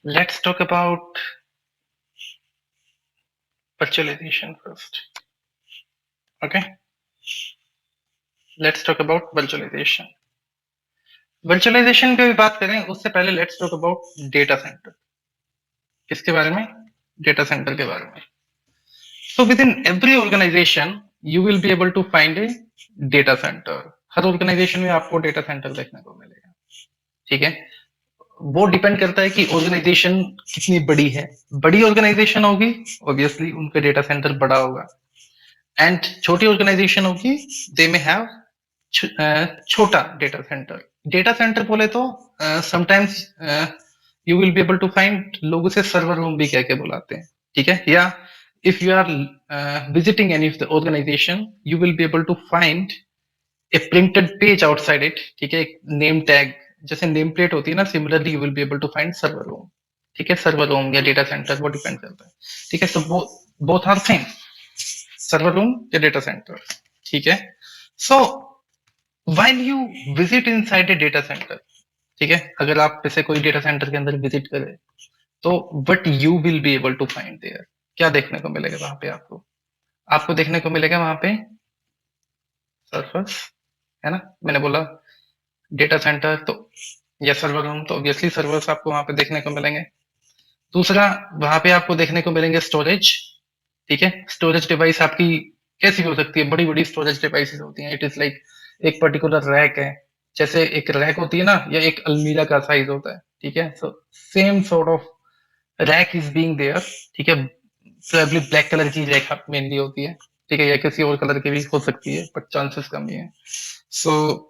Let's talk about virtualization first. Okay, let's talk about virtualization. Virtualisation की भी बात करें उससे पहले let's talk about data centre. किसके बारे में? डेटा सेंटर के बारे में. So within every organization, you will be able to find a data center. हर ऑर्गेनाइजेशन में आपको डेटा सेंटर देखने को मिलेगा. ठीक है, वो डिपेंड करता है कि ऑर्गेनाइजेशन कितनी बड़ी है. बड़ी ऑर्गेनाइजेशन होगी, ऑब्वियसली उनका डेटा सेंटर बड़ा होगा. एंड छोटी ऑर्गेनाइजेशन होगी, दे में हैव छोटा डेटा सेंटर. डेटा सेंटर बोले तो sometimes you will be able to find, लोग उसे सर्वर रूम भी कह के बुलाते हैं. ठीक है, या if you are visiting any of the organization, you will be able to find a printed page outside it. ठीक है, एक नेम टैग जैसे नेम प्लेट होती है ना, similarly you will be able to find server room. ठीक है, server room या डेटा सेंटर वो डिपेंड करता है. ठीक है, so both are same, server room या डेटा सेंटर. ठीक है, so while you visit inside a data center, ठीक है, अगर आप जैसे कोई डेटा सेंटर के अंदर विजिट करें तो what you will be able to find there, क्या देखने को मिलेगा वहां पे? आपको आपको देखने को मिलेगा वहां पे सर्वर्स, है ना. मैंने बोला डेटा सेंटर तो या सर्वर रूम, तो ऑब्वियसली सर्वर्स आपको वहां पे देखने को मिलेंगे. दूसरा, वहां पे आपको देखने को मिलेंगे स्टोरेज. ठीक है, स्टोरेज डिवाइस आपकी कैसी भी हो सकती है, बड़ी बड़ी स्टोरेज डिवाइसेस होती हैं. इट इज लाइक एक पर्टिकुलर रैक है, जैसे एक रैक होती है ना, या एक अलमीरा का साइज होता है. ठीक है, so same sort of rack is being there. ठीक है, प्रोबेबली ब्लैक कलर की रैक मेनली होती है. ठीक है, या किसी और कलर की भी हो सकती है, बट चांसेस कम ही है. So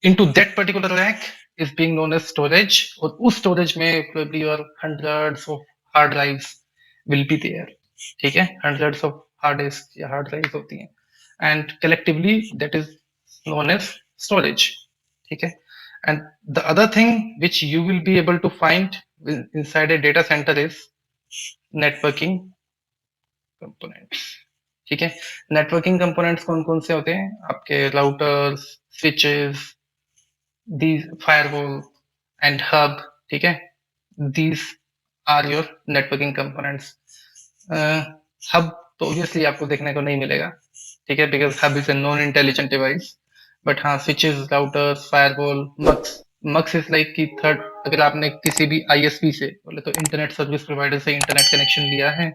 into that particular rack is being known as storage. और उस स्टोरेज में probably your hundreds of hard drives will be there. ठीक है, हंड्रेड्स ऑफ हार्ड डिस्क या हार्ड ड्राइव्स होती हैं, and collectively that is known as storage. ठीक है, and the other thing which you will be able to find inside a data center is networking components. ठीक है, networking components कौन कौन से होते हैं? आपके routers, switches, these firewall and hub. ठीक है, these are your networking components. Hub तो ऑब्वियसली आपको देखने को नहीं मिलेगा. ठीक है, because hub is a non intelligent device. But हाँ, switches, routers, firewall, MUX. MUX is like की थर्ड, अगर आपने किसी भी आईएसपी से बोले तो इंटरनेट सर्विस प्रोवाइडर से इंटरनेट कनेक्शन लिया है,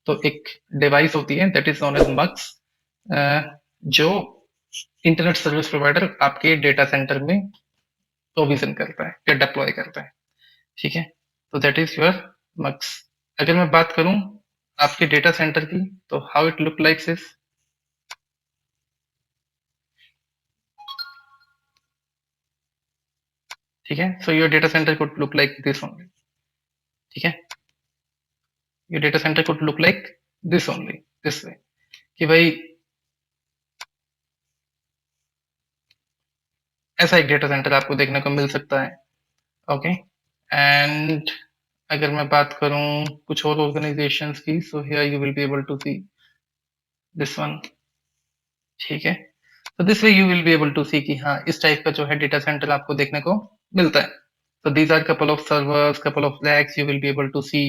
तो एक डिवाइस होती है that is known as MUX, जो इंटरनेट सर्विस प्रोवाइडर आपके डेटा सेंटर में प्रोविजन करता है या डिप्लॉय करता है. ठीक है, तो दैट इज योर मक्स. अगर मैं बात करूं आपके डेटा सेंटर की, तो how it look like this. ठीक है, so your data centre could look like this only. ठीक है, your data centre could look like this only, this way, कि भाई ऐसा एक डेटा सेंटर आपको देखने को मिल सकता है. ओके, एंड अगर मैं बात करूं कुछ और ऑर्गेनाइजेशंस की, so here you will be able to see this one. ठीक है, तो this way you will be able to see कि हाँ, इस टाइप का जो है डेटा सेंटर आपको देखने को मिलता है. तो these are couple of servers, couple of racks you will be able to see.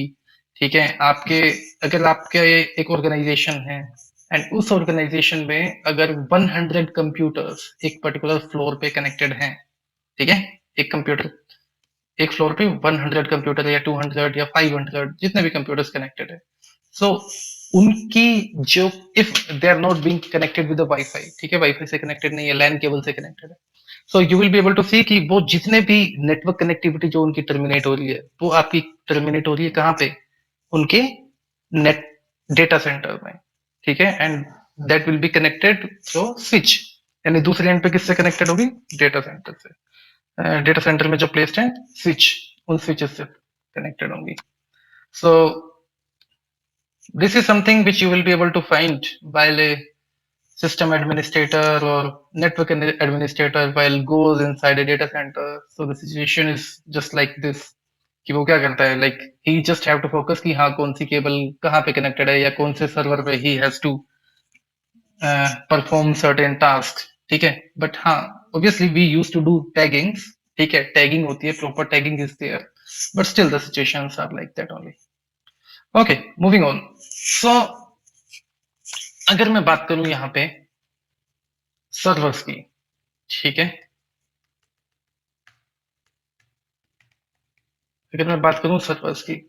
ठीक है, आपके अगर आपके एक ऑर्गेनाइजेशन है एंड उस ऑर्गेनाइजेशन में अगर 100 कंप्यूटर्स एक पर्टिकुलर फ्लोर पे कनेक्टेड हैं. ठीक है, एक कंप्यूटर एक फ्लोर पे 100 कंप्यूटर या 200 या 500 जितने भी कंप्यूटर्स कनेक्टेड है, सो उनकी जो, if they are not being connected with WiFi, ठीक है, वाईफाई से कनेक्टेड नहीं है, लैन केबल से कनेक्टेड है, so you will be able to see कि वो जितने भी नेटवर्क कनेक्टिविटी जो उनकी टर्मिनेट हो रही है, वो आपकी टर्मिनेट हो रही है कहाँ पे? उनके नेट डेटा सेंटर में. ठीक है, and that will be connected through switch, यानी दूसरे एंड पे किससे कनेक्टेड होगी? डेटा सेंटर से. डेटा सेंटर में जो प्लेस्ड है स्विच, उन स्विचेस से कनेक्टेड होंगी. सो this is something which you will be able to find while a system administrator or network administrator while goes inside a data center. So the situation is just like this, कि वो क्या करता है, like he just have to focus कि हाँ, कौन सी cable कहाँ पे कनेक्टेड है या कौन से सर्वर पे he has to perform certain task. ठीक है, बट हाँ, obviously we use to do tagging. ठीक है, टैगिंग होती है, proper tagging is there. but still the situations are like that only. Okay, moving on. So अगर मैं बात करूं यहाँ पे सर्वर्स की, ठीक है, अगर मैं बात करूं सर्वर्स की,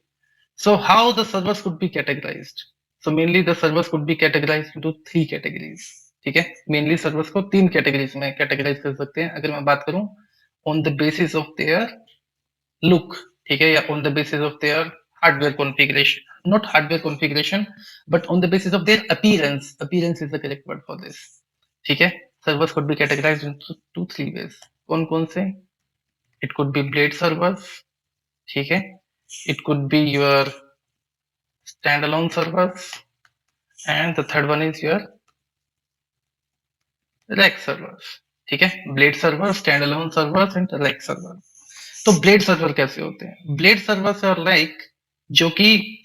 so how the servers could be categorized? So mainly the servers could be categorized into three categories. ठीक है, मेनली सर्वर्स को तीन कैटेगरीज में कैटेगराइज कर सकते हैं. अगर मैं बात करूं on the basis of their look, ठीक है, या on the basis of their hardware configuration, not hardware configuration but on the basis of their appearance. Appearance is the correct word for this. ठीक है, servers could be categorised into two three ways. कौन कौन से? It could be blade servers, ठीक है, it could be your standalone servers, and the third one is your rack servers. ठीक है, blade server, standalone servers and rack server. तो blade server कैसे होते हैं? ब्लेड सर्वर्स आर लाइक, जो कि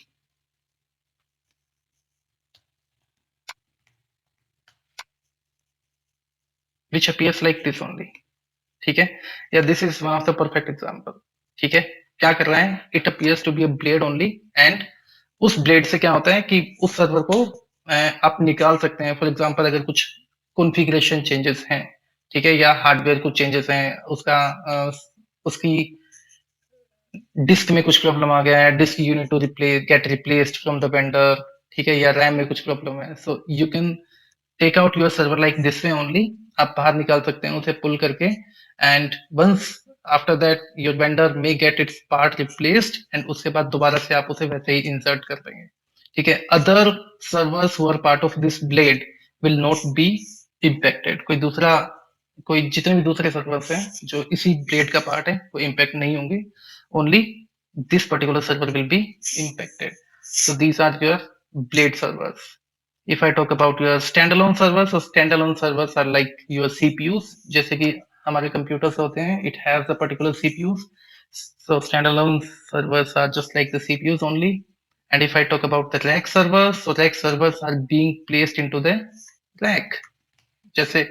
which appears like this only. ठीक है, या this is one of the perfect example. ठीक है, क्या कर रहा है? It appears to be a blade only, and उस ब्लेड से क्या होता है कि उस सर्वर को आप निकाल सकते हैं. फॉर एग्जांपल अगर कुछ कॉन्फ़िगरेशन चेंजेस हैं, ठीक है, या हार्डवेयर कुछ चेंजेस हैं, उसका उसकी डिस्क में कुछ प्रॉब्लम आ गया है, disk you need to replace, get replaced from the vendor, ठीक है, या रैम में कुछ प्रॉब्लम है, so you can take out your server like this way only. आप बाहर निकाल सकते हैं उसे पुल करके, and once after that your vendor may get its part replaced, and उसके बाद दोबारा से आप उसे वैसे ही इंसर्ट कर देंगे. ठीक है, other servers who are part of this blade will not be impacted. कोई जितने भी दूसरे सर्वर्स हैं जो इसी ब्लेड का पार्ट है वो इम्पैक्ट नहीं होंगे. Only this particular server will be impacted. So these are your blade servers. If I talk about your standalone servers, so standalone servers are like your CPUs. जैसे कि हमारे कंप्यूटर्स होते हैं, it has a particular CPUs. So standalone servers are just like the CPUs only. And if I talk about the rack servers, so rack servers are being placed into the rack. जैसे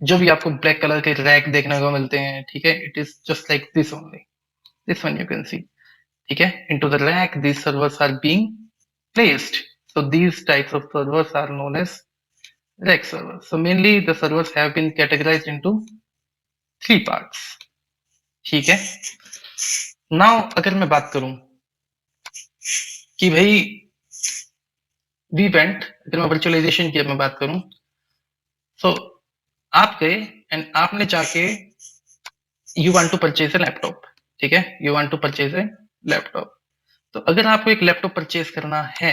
जो भी आपको black colour के rack देखने को मिलते हैं, ठीक है, it is just like this only. This one you can see. ठीक है, into the rack these servers are being placed. So these types of servers are known as rack servers. So mainly the servers have been categorized into three parts. ठीक है, now अगर मैं बात करूं कि भाई वी वेंट, अगर मैं वर्चुअलाइजेशन की मैं बात करूं, so आप गए एंड आपने जाके you want to purchase a laptop. ठीक है, you want to purchase a laptop. तो अगर आपको एक लैपटॉप परचेज करना है,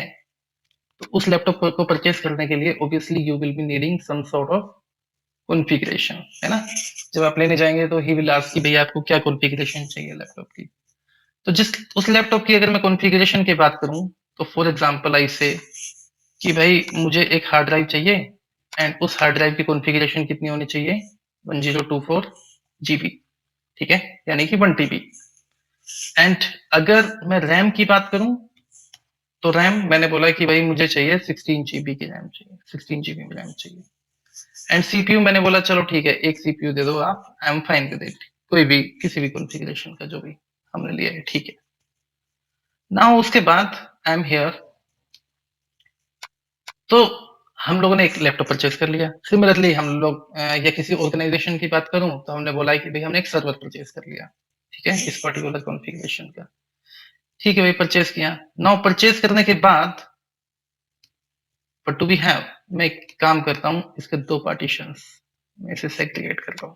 तो उस लैपटॉप को परचेज करने के लिए obviously you will be needing some sort of configuration, है ना. जब आप लेने जाएंगे तो ही विल आस्क कि भैया आपको क्या कॉन्फ़िगरेशन चाहिए लैपटॉप की. तो जिस उस लैपटॉप की अगर मैं कॉन्फ़िगरेशन की बात करूं, तो फॉर एग्जांपल आई से कि भाई मुझे एक हार्ड ड्राइव चाहिए, एंड उस हार्ड ड्राइव की कॉन्फ़िगरेशन कितनी होनी चाहिए? 1024 जीबी. ठीक है, यानी कि 1 टीबी. एंड अगर मैं रैम की बात करूं, तो रैम मैंने बोला कि भाई मुझे चाहिए 16 जीबी की रैम चाहिए, 16 जीबी में रैम चाहिए. एंड सीपीयू मैंने बोला चलो ठीक है, एक सीपीयू दे दो आप, I am fine with it. कोई भी किसी भी कॉन्फ़िगरेशन का जो भी हमने लिया है, ठीक है. नाउ उसके बाद आई एम हियर, तो हम लोगों ने एक लैपटॉप परचेज कर लिया. सिमिलरली हम लोग या किसी ऑर्गेनाइजेशन की बात करूं तो हमने बोला है कि भाई हमने एक सर्वर परचेज कर लिया, ठीक है, इस पर्टिकुलर कॉन्फ़िगरेशन का. ठीक है भाई, परचेज किया. नाउ परचेज करने के बाद बट टू बी हैव, मैं एक काम करता हूँ, इसके दो पार्टीशंस मैं इसे सेग्रीगेट करता हूँ.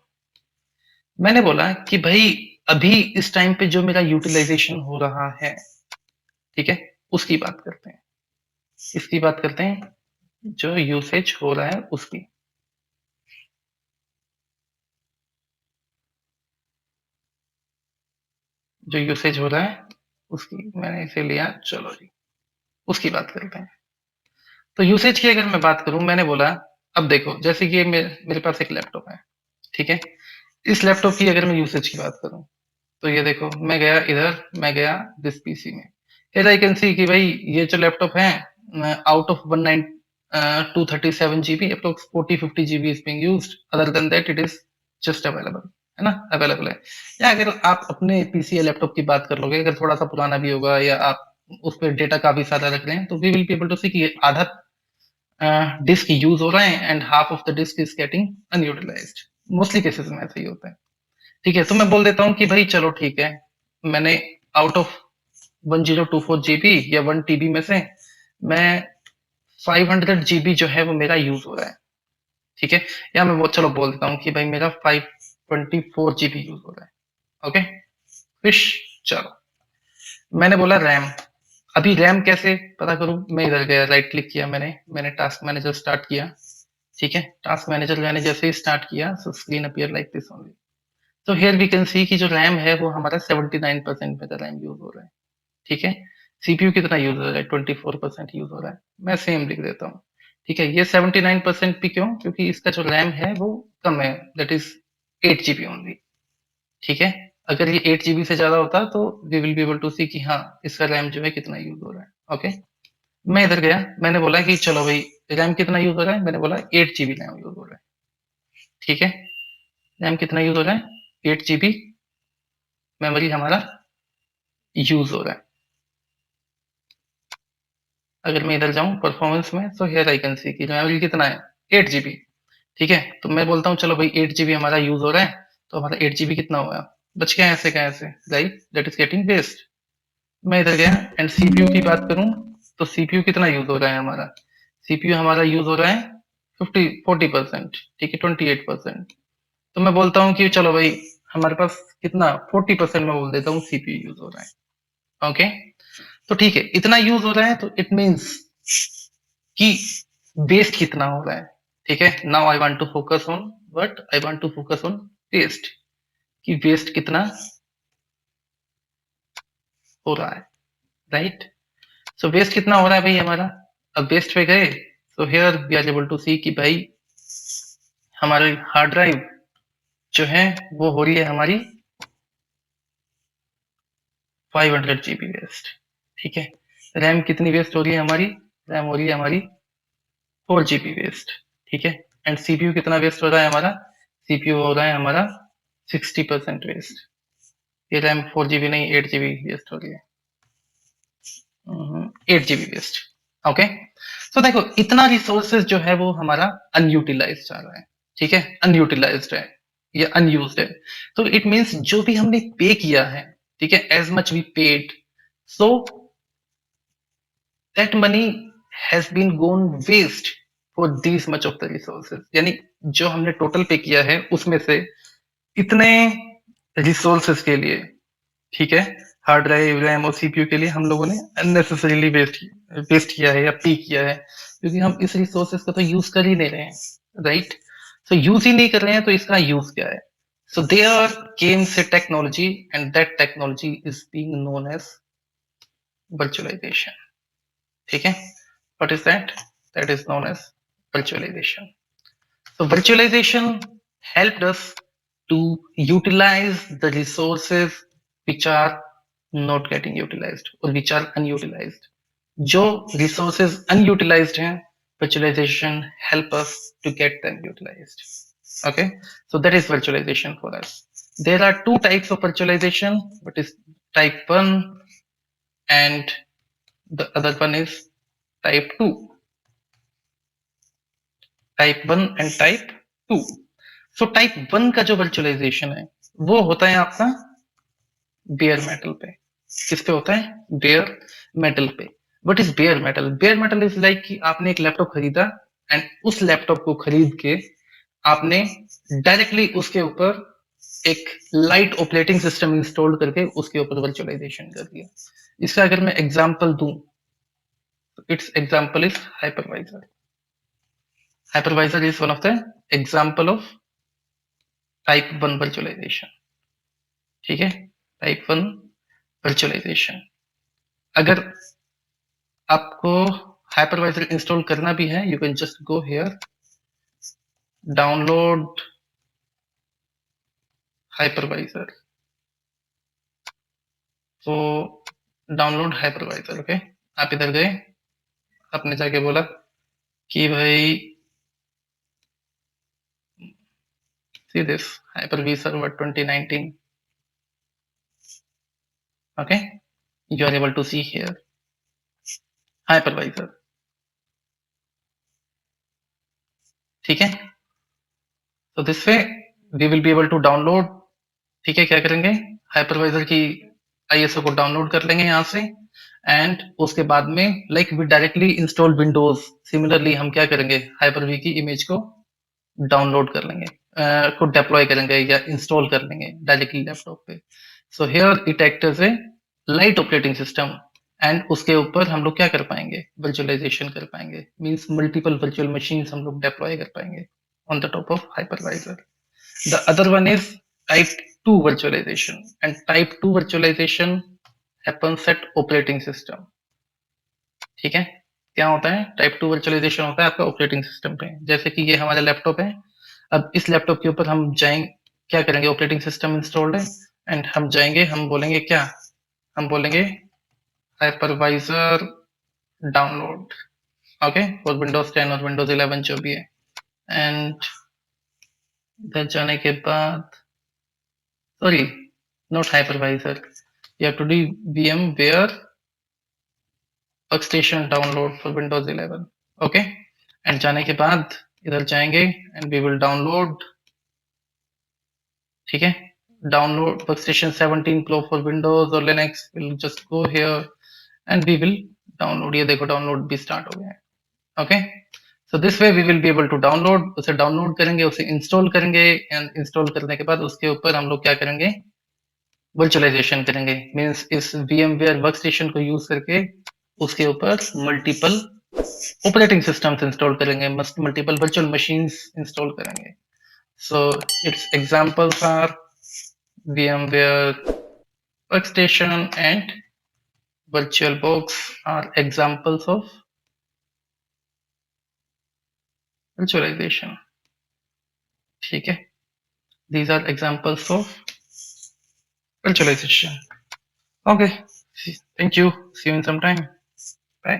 मैंने बोला कि भाई अभी इस टाइम पे जो मेरा यूटिलाइजेशन हो रहा है, ठीक है, उसकी बात करते हैं, इसकी बात करते हैं, जो यूसेज हो रहा है उसकी. जो यूसेज हो रहा है उसकी मैंने इसे लिया, चलो जी उसकी बात करते हैं. तो यूसेज की अगर मैं बात करूं, मैंने बोला अब देखो, जैसे कि मेरे पास एक लैपटॉप है, ठीक है, इस लैपटॉप की अगर मैं यूसेज की बात करूं, तो ये देखो मैं गया इधर, मैं गया दिस पीसी में. हियर आई कैन सी कि भाई ये जो लैपटॉप है, out of 237 GB, approx 40-50 GB is being used. Other than that, it is just available. है ना, अवेलेबल है। या अगर आप अपने पीसी या लैपटॉप की बात कर लोगे, अगर थोड़ा सा पुराना भी होगा या आप उस पर डेटा काफी सारा रख रहे हैं, तो we will be able to see कि आधा डिस्क यूज हो रहा है and half of the disk is getting unutilised. Mostly cases में ऐसा ही होता है। ठीक है, तो मैं बोल देता हूँ कि भाई चलो ठीक है, मैंने आउट ऑफ 1024 जीबी या 1 टीबी में से मैं 500 जीबी जो है वो मेरा यूज हो रहा है। ठीक है, या मैं वो चलो बोल देता हूँ कि भाई मेरा 524 जीबी यूज हो रहा है। ओके फिश, चलो मैंने बोला रैम। अभी रैम कैसे पता करूं? मैं इधर गया, राइट क्लिक किया, मैंने टास्क मैनेजर स्टार्ट किया। ठीक है, टास्क मैनेजर मैंने जैसे ही स्टार्ट किया, सो screen appear like this only. तो हियर वी कैन सी कि जो रैम है वो हमारा 79% मेरा रैम यूज हो रहा है। ठीक है, सीपीयू कितना यूज हो रहा है? 24% यूज हो रहा है। मैं सेम लिख देता हूँ। ठीक है, ये 79% भी क्यों? क्योंकि इसका जो रैम है वो कम है, दैट इज 8 जीबी ओनली। ठीक है, अगर ये 8 जीबी से ज्यादा होता तो we will be able to see कि हाँ इसका रैम जो है कितना यूज हो रहा है। ओके, मैं इधर गया, मैंने बोला कि चलो भाई रैम कितना यूज हो रहा है? मैंने बोला 8 जीबी रैम यूज हो रहा है। ठीक है, रैम कितना यूज हो रहा है? 8 जीबी मेमोरी हमारा यूज हो रहा है। अगर मैं इधर जाऊं परफॉर्मेंस में, तो हियर आई कैन सी कि मेमोरी कितना है? 8 जीबी। ठीक है, तो मैं बोलता हूँ चलो भाई 8 जीबी हमारा यूज हो रहा है, तो हमारा 8 जीबी कितना हुआ? बच गया ऐसे का ऐसे, right, that is getting waste. मैं इधर गया एंड सीपीयू की बात करूं, तो सीपीयू कितना यूज हो रहा है हमारा? सीपीयू हमारा यूज हो रहा है 40%। ठीक है, 28%। तो मैं बोलता हूँ कि चलो भाई हमारे पास कितना 40% में बोल देता हूँ सीपीयू यूज हो रहा है। ओके, तो ठीक है, इतना यूज हो रहा है तो इट मीन्स कि वेस्ट कितना हो रहा है। ठीक है, now I want to focus on what? I want to focus on waste, कि वेस्ट कितना हो रहा है, राइट। सो वेस्ट कितना हो रहा है भाई हमारा? अब वेस्ट पे गए, so here we are able to see कि भाई हमारी हार्ड ड्राइव जो है वो हो रही है हमारी 500 जीबी वेस्ट। ठीक है, रैम कितनी वेस्ट हो रही है हमारी? रैम हो रही है हमारी 4 जीबी वेस्ट। ठीक है, एंड सीपीयू कितना वेस्ट हो रहा है हमारा? सीपीयू हो रहा है हमारा 60% वेस्ट। ये रैम 4 जीबी नहीं 8 जीबी वेस्ट हो रही है। 8 जीबी वेस्ट। ओके, तो देखो इतना रिसोर्सेज जो है वो हमारा अनयूटिलाइज जा रहा है। ठीक है, अनयूटिलाइज्ड है, ये अनयूज्ड है। तो इट मींस जो भी हमने पे किया है, ठीक है, as much we paid, so that money has been gone waste for this much of the resources. यानी जो हमने टोटल पे किया है उसमें से इतने रिसोर्सेज के लिए, ठीक है, हार्ड ड्राइव रैम और सीपीयू के लिए हम लोगों ने अननेसेसरीली वेस्ट किया है या पे किया है, क्योंकि हम इस रिसोर्सेज का तो यूज कर ही नहीं रहे हैं, राइट। सो यूज ही नहीं कर रहे हैं तो इसका यूज क्या है? So there comes a technology and that technology is being known as virtualization। ठीक है, what is that? That is known as virtualization। So virtualization helped us to utilize the resources which are not getting utilized or which are unutilized। जो resources unutilized हैं, virtualization help us to get them utilized। Okay, so that is virtualization for us। There are two types of virtualization, what is type 1 and the other one is type 2। Type 1 and type 2। So type 1 का जो virtualisation है वो होता है आपका bear metal पे। किस पे होता है? बेयर मेटल पे। What is bear metal? Bear metal is like कि आपने एक लैपटॉप खरीदा एंड उस लैपटॉप को खरीद के आपने डायरेक्टली उसके ऊपर एक लाइट ऑपरेटिंग सिस्टम इंस्टॉल करके उसके ऊपर वर्चुअलाइजेशन कर दिया। इसका अगर मैं एग्जांपल दूं, its example is hypervisor. Hypervisor is one of the example of type 1 virtualization. ठीक है, टाइप 1 वर्चुअलाइजेशन। अगर आपको हाइपरवाइजर इंस्टॉल करना भी है, you can just go here, download hypervisor. तो डाउनलोड हाइपरवाइजर। ओके, आप इधर गए, आपने जाके बोला कि भाई See this Hyper-V Server 2019. Okay, you are able to see here hypervisor. ठीक है, so this way we will be able to download. ठीक है, क्या करेंगे, हाइपरवाइजर की आईएसओ को डाउनलोड कर लेंगे यहाँ से, एंड उसके बाद में like we directly install Windows. Similarly हम क्या करेंगे, हाइपर-वी की इमेज को डाउनलोड कर लेंगे, को डिप्लॉय करेंगे या इंस्टॉल कर लेंगे डायरेक्टली लैपटॉप पे। So here it act as a light operating system, and उसके ऊपर हम लोग क्या कर पाएंगे, वर्चुअलाइजेशन कर पाएंगे, मींस मल्टीपल वर्चुअल मशीन्स हम लोग डिप्लॉय कर पाएंगे on the top of hypervisor. The other one is type 2 virtualization, and type 2 virtualization happens at operating system. ठीक है, क्या होता है, टाइप 2 वर्चुअलाइजेशन होता है आपका ऑपरेटिंग सिस्टम पे। जैसे कि ये हमारा लैपटॉप है, अब इस लैपटॉप के ऊपर हम जाएंगे, क्या करेंगे, ऑपरेटिंग सिस्टम इंस्टॉल्ड है, एंड हम जाएंगे, हम बोलेंगे क्या, हम बोलेंगे hypervisor download, okay, for Windows 10 और विंडोज 11 जो भी है। एंड इधर जाने के बाद, sorry, not hypervisor, you have to do VMware workstation download for Windows 11, okay, and जाने के बाद इधर जाएंगे and we will download, ठीक है, download workstation 17 Pro for Windows और Linux, we'll just go here and we will download। ये देखो डाउनलोड भी स्टार्ट हो गया है, okay. So this way we will be able to download, उसे डाउनलोड करेंगे, उसे इंस्टॉल करेंगे, एंड इंस्टॉल करने के बाद उसके ऊपर हम लोग क्या करेंगे, वर्चुअलाइजेशन करेंगे, मींस इस VMware वर्कस्टेशन को यूज करके उसके ऊपर मल्टीपल ऑपरेटिंग सिस्टम्स इंस्टॉल करेंगे, मल्टीपल वर्चुअल मशीन्स इंस्टॉल करेंगे। So its examples are VMware workstation and VirtualBox are examples of virtualization, ठीक है, these are examples of virtualization, okay, thank you, see you in some time, bye।